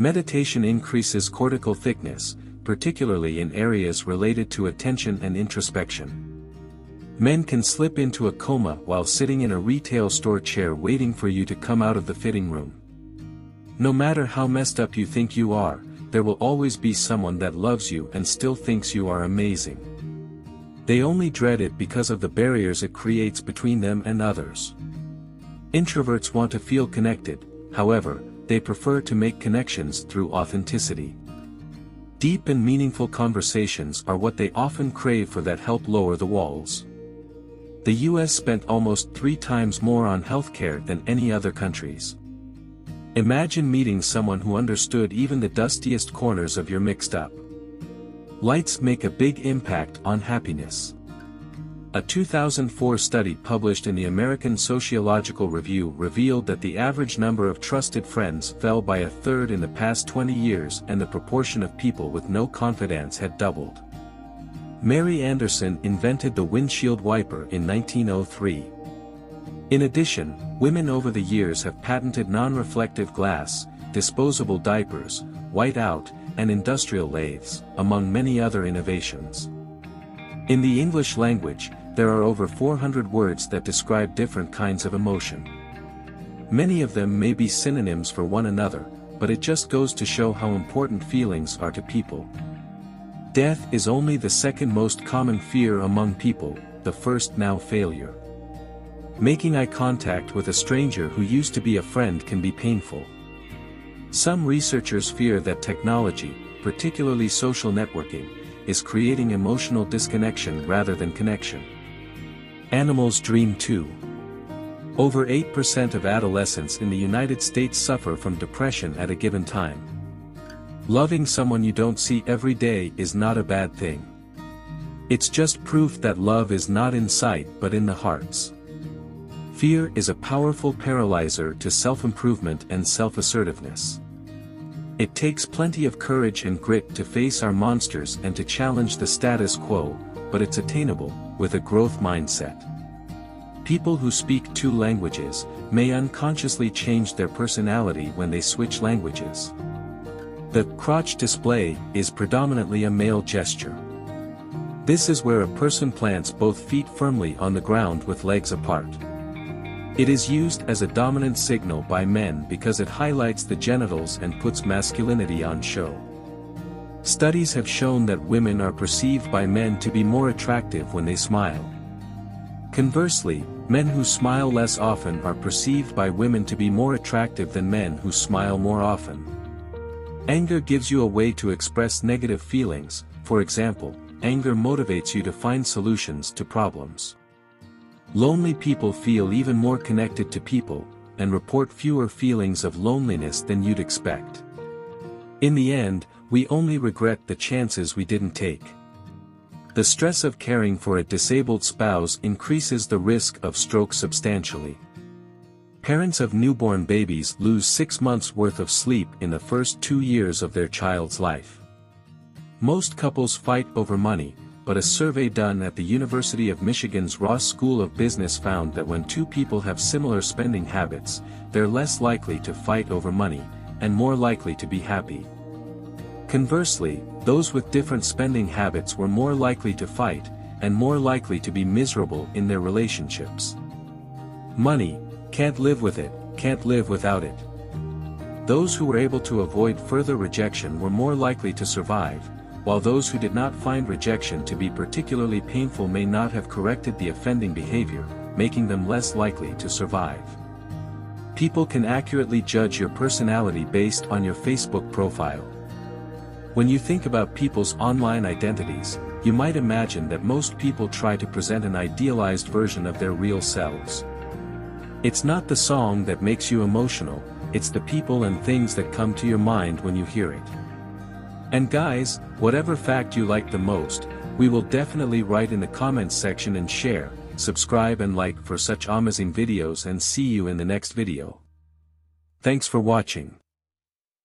Meditation increases cortical thickness, particularly in areas related to attention and introspection. Men can slip into a coma while sitting in a retail store chair waiting for you to come out of the fitting room. No matter how messed up you think you are, there will always be someone that loves you and still thinks you are amazing. They only dread it because of the barriers it creates between them and others. Introverts want to feel connected, however, they prefer to make connections through authenticity. Deep and meaningful conversations are what they often crave for that help lower the walls. The US spent almost 3 times more on healthcare than any other countries. Imagine meeting someone who understood even the dustiest corners of your mixed up. Lights make a big impact on happiness. A 2004 study published in the American Sociological Review revealed that the average number of trusted friends fell by 1/3 in the past 20 years and the proportion of people with no confidence had doubled. Mary Anderson invented the windshield wiper in 1903. In addition, women over the years have patented non-reflective glass, disposable diapers, white-out, and industrial lathes, among many other innovations. In the English language, there are over 400 words that describe different kinds of emotion. Many of them may be synonyms for one another, but it just goes to show how important feelings are to people. Death is only the second most common fear among people, the first now failure. Making eye contact with a stranger who used to be a friend can be painful. Some researchers fear that technology, particularly social networking, is creating emotional disconnection rather than connection. Animals dream too. Over 8% of adolescents in the United States suffer from depression at a given time. Loving someone you don't see every day is not a bad thing. It's just proof that love is not in sight but in the hearts. Fear is a powerful paralyzer to self-improvement and self-assertiveness. It takes plenty of courage and grit to face our monsters and to challenge the status quo, but it's attainable, with a growth mindset. People who speak 2 languages may unconsciously change their personality when they switch languages. The crotch display is predominantly a male gesture. This is where a person plants both feet firmly on the ground with legs apart. It is used as a dominant signal by men because it highlights the genitals and puts masculinity on show. Studies have shown that women are perceived by men to be more attractive when they smile. Conversely, men who smile less often are perceived by women to be more attractive than men who smile more often. Anger gives you a way to express negative feelings. For example, anger motivates you to find solutions to problems. Lonely people feel even more connected to people, and report fewer feelings of loneliness than you'd expect. In the end, we only regret the chances we didn't take. The stress of caring for a disabled spouse increases the risk of stroke substantially. Parents of newborn babies lose 6 months' worth of sleep in the first 2 years of their child's life. Most couples fight over money, but a survey done at the University of Michigan's Ross School of Business found that when 2 people have similar spending habits, they're less likely to fight over money, and more likely to be happy. Conversely, those with different spending habits were more likely to fight, and more likely to be miserable in their relationships. Money, can't live with it, can't live without it. Those who were able to avoid further rejection were more likely to survive, while those who did not find rejection to be particularly painful may not have corrected the offending behavior, making them less likely to survive. People can accurately judge your personality based on your Facebook profile. When you think about people's online identities, you might imagine that most people try to present an idealized version of their real selves. It's not the song that makes you emotional, it's the people and things that come to your mind when you hear it. And guys, whatever fact you like the most, we will definitely write in the comments section and share, subscribe and like for such amazing videos, and see you in the next video. Thanks for watching.